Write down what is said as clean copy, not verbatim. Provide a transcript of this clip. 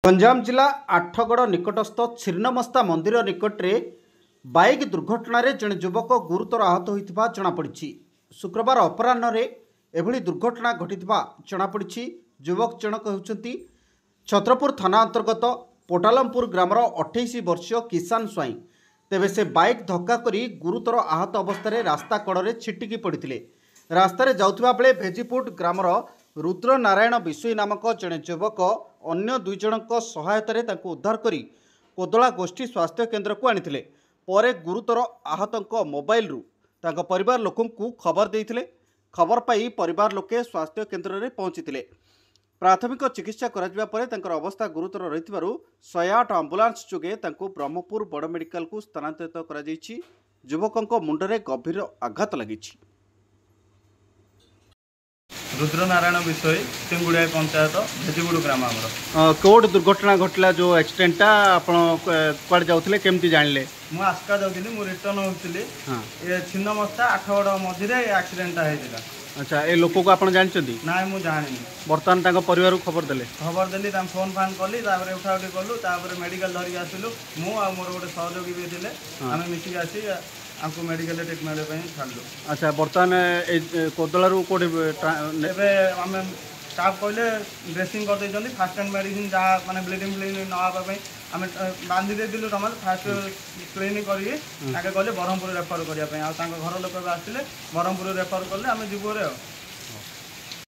गंजाम जिला आठगड़ निकटस्थ छिन्नमस्ता मंदिर निकट में बाइक दुर्घटना जड़े युवक गुरुतर आहत होता जमापड़ी। शुक्रवार अपराह एभली दुर्घटना घटी जमापड़ी। युवक जनक होती छत्रपुर थाना अंतर्गत पोटालमपुर ग्रामर 28 वर्षीय किसान स्वाई। तेबे से बाइक धक्का करी गुरुतर आहत अवस्था रास्ता कड़े छिटिकी पड़ते। रास्तार जाउथिबा बेले भेजीपुट ग्रामर रुद्र नारायण बिशोई नामक जड़े युवक अन्य दुई जनक सहायतार उद्धार करी कोदला गोष्ठी स्वास्थ्य केन्द्र को आनिथिले। परे गुरुतर आहतंक मोबाइल रु तांको परिवार लोकंकु खबर देइथिले। खबर पाई परिवार लोके स्वास्थ्य केन्द्र में पहुंचीथिले। प्राथमिक चिकित्सा कराजिबा परे तांकर अवस्था गुरुतर रहितबारु 108 आंबुलांस जोगे तांको ब्रह्मपुर बड़ मेडिकल को स्थानांतरित करा जायछि। युवकंक मुंडरे गंभीर आघात लागिछि। रुद्र नारायण विषय सिंगुड़िया पंचायत भेजीगुड़ ग्राम आमर कोड दुर्घटना घटला जो एक्सीडेंटा आपण कुआड जाउथिले केमती जानले? मु आस्का जाउथिली मु रिटर्न होउथिली ए छिन्नमस्ता आठगड़ मझिरे एक्सीडेंटा हेतिला। अच्छा ए लोक को आपण जानचंदी? नाय मु जानिनी। वर्तमान तांको परिवार को खबर देली ताम फोन फान कली तापर उठा उठी कलु तापर मेडिकल धरि आसिलु। मु आ मोर गोटे सहयोगी भी थिले आमे मिसी आसी आपको मेडिकल ट्रीटमेंट छाड़ू। अच्छा वर्तमान कोदलू कौटे आम स्टाफ कहले ड्रेसिंग कर फास्ट एंड मेडिसिन जहाँ माने ब्लीडिंग फ्लीडिंग नापी आम बांधी देलु तुम फास्ट क्लीनिंग करके कहले ब्रह्मपुर रेफर करने घर लोग आसते ब्रह्मपुर रेफर कले आम जीवरे।